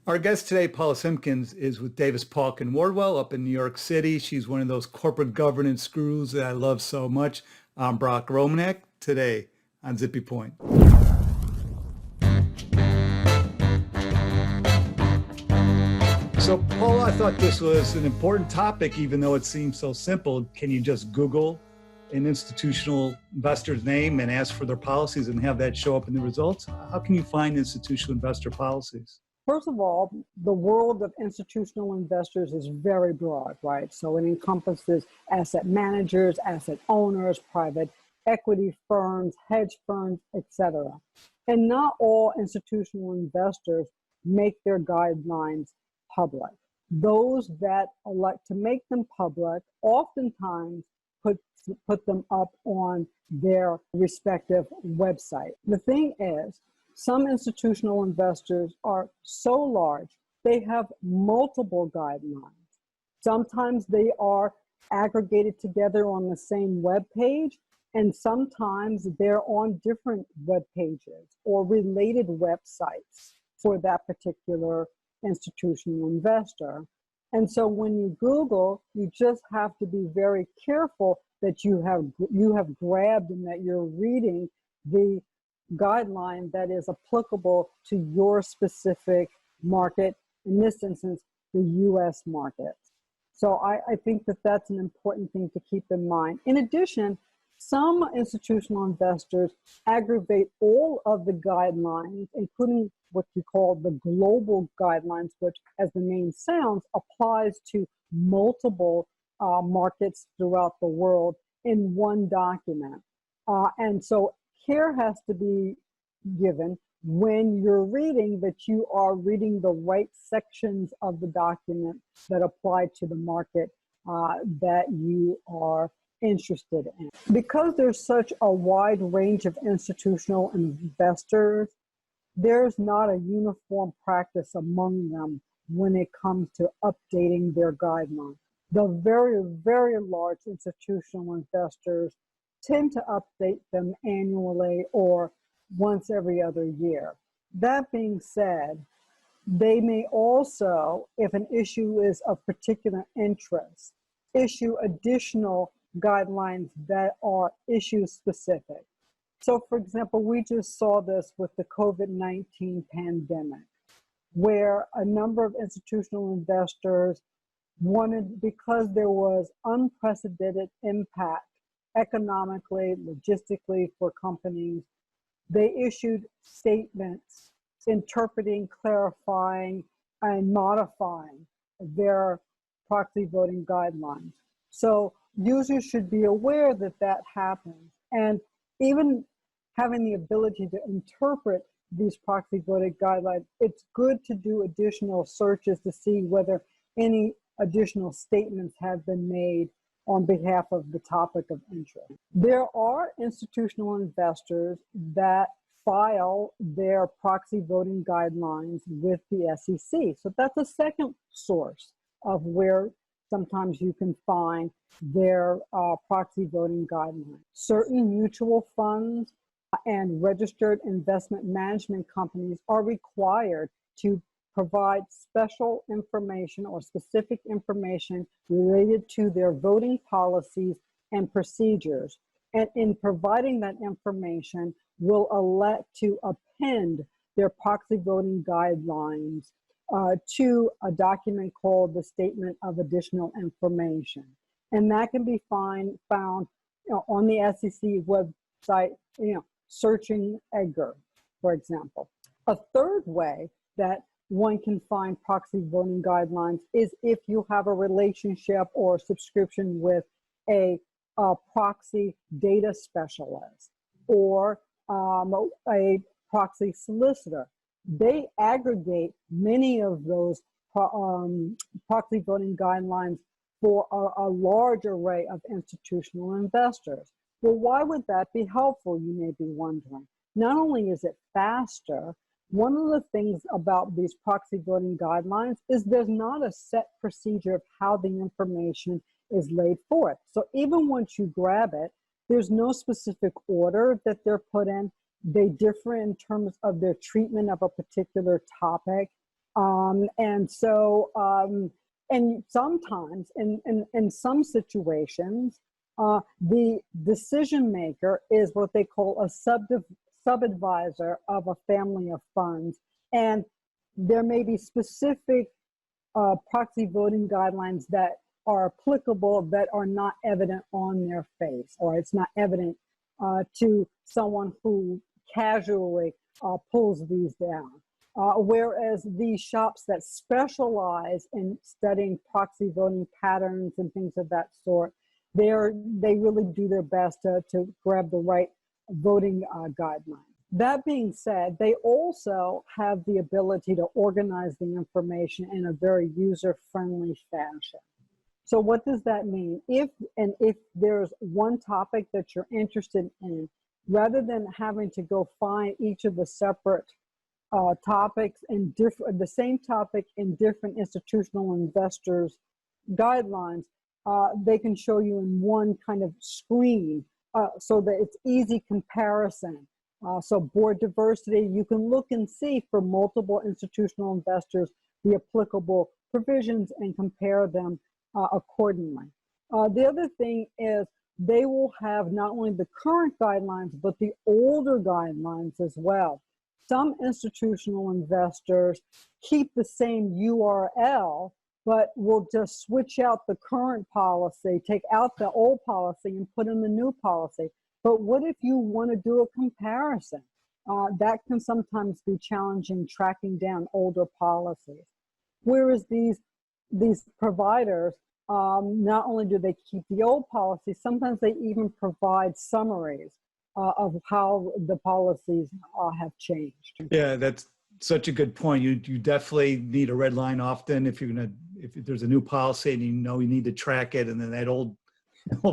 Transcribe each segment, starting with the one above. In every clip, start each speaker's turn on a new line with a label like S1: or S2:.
S1: Our guest today, Paula Simpkins, is with Davis Polk and Wardwell up in New York City. She's one of those corporate governance gurus that I love so much. I'm Brock Romanek today on Zippy Point. So, Paula, I thought this was an important topic, even though it seems so simple. Can you just Google an institutional investor's name and ask for their policies and have that show up in the results? How can you find institutional investor policies?
S2: First of all, the world of institutional investors is very broad, right? So it encompasses asset managers, asset owners, private equity firms, hedge funds, etc. And not all institutional investors make their guidelines public. Those that elect to make them public oftentimes put them up on their respective website. The thing is, some institutional investors are so large, they have multiple guidelines. Sometimes they are aggregated together on the same web page, and sometimes they're on different web pages or related websites for that particular institutional investor. And so when you Google, you just have to be very careful that you have grabbed and that you're reading the guideline that is applicable to your specific market, in this instance, the US market. So I think that that's an important thing to keep in mind. In addition, some institutional investors aggregate all of the guidelines, including what you call the global guidelines, which, as the name sounds, applies to multiple markets throughout the world in one document. And so care has to be given when you're reading that you are reading the right sections of the document that apply to the market that you are interested in. Because there's such a wide range of institutional investors, there's not a uniform practice among them when it comes to updating their guidelines. The very, very large institutional investors tend to update them annually or once every other year. That being said, they may also, if an issue is of particular interest, issue additional guidelines that are issue specific. So for example, we just saw this with the COVID-19 pandemic, where a number of institutional investors wanted, because there was unprecedented impact economically, logistically for companies, they issued statements interpreting, clarifying, and modifying their proxy voting guidelines. So users should be aware that that happens. And even having the ability to interpret these proxy voting guidelines, it's good to do additional searches to see whether any additional statements have been made on behalf of the topic of interest. There are institutional investors that file their proxy voting guidelines with the SEC. So that's a second source of where sometimes you can find their proxy voting guidelines. Certain mutual funds and registered investment management companies are required to provide special information or specific information related to their voting policies and procedures. And in providing that information, will elect to append their proxy voting guidelines to a document called the Statement of Additional Information. And that can be found on the SEC website, searching Edgar, for example. A third way that one can find proxy voting guidelines is if you have a relationship or subscription with a proxy data specialist or a proxy solicitor. They aggregate many of those proxy voting guidelines for a large array of institutional investors. Well, why would that be helpful, you may be wondering? Not only is it faster, one of the things about these proxy voting guidelines is there's not a set procedure of how the information is laid forth. So even once you grab it, there's no specific order that they're put in. They differ in terms of their treatment of a particular topic. And sometimes in some situations, the decision maker is what they call a sub-advisor of a family of funds. And there may be specific proxy voting guidelines that are applicable that are not evident on their face, or it's not evident to someone who casually pulls these down. Whereas these shops that specialize in studying proxy voting patterns and things of that sort, they really do their best to grab the right voting guidelines. That being said, they also have the ability to organize the information in a very user-friendly fashion. So what does that mean? If there's one topic that you're interested in, rather than having to go find each of the separate topics in the same topic in different institutional investors' guidelines, they can show you in one kind of screen so that it's easy comparison. So board diversity, you can look and see for multiple institutional investors the applicable provisions and compare them accordingly. The other thing is they will have not only the current guidelines, but the older guidelines as well. Some institutional investors keep the same URL, but will just switch out the current policy, take out the old policy and put in the new policy. But what if you want to do a comparison? That can sometimes be challenging, tracking down older policies. Whereas these providers, not only do they keep the old policies, sometimes they even provide summaries of how the policies have changed.
S1: Yeah, that's such a good point. You definitely need a red line often if there's a new policy and you know you need to track it, and then that old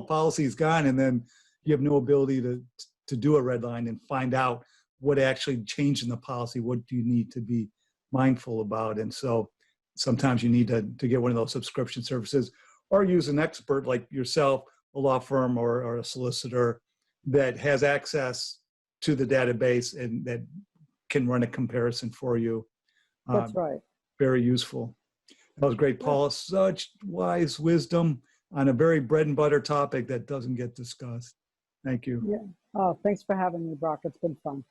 S1: policy is gone, and then you have no ability to do a red line and find out what actually changed in the policy. What do you need to be mindful about? And so sometimes you need to get one of those subscription services, or use an expert like yourself, a law firm or a solicitor that has access to the database and that can run a comparison for you.
S2: That's right.
S1: Very useful. That was great, Paula. Such wise wisdom on a very bread and butter topic that doesn't get discussed. Thank you.
S2: Yeah. Oh, thanks for having me, Brock. It's been fun.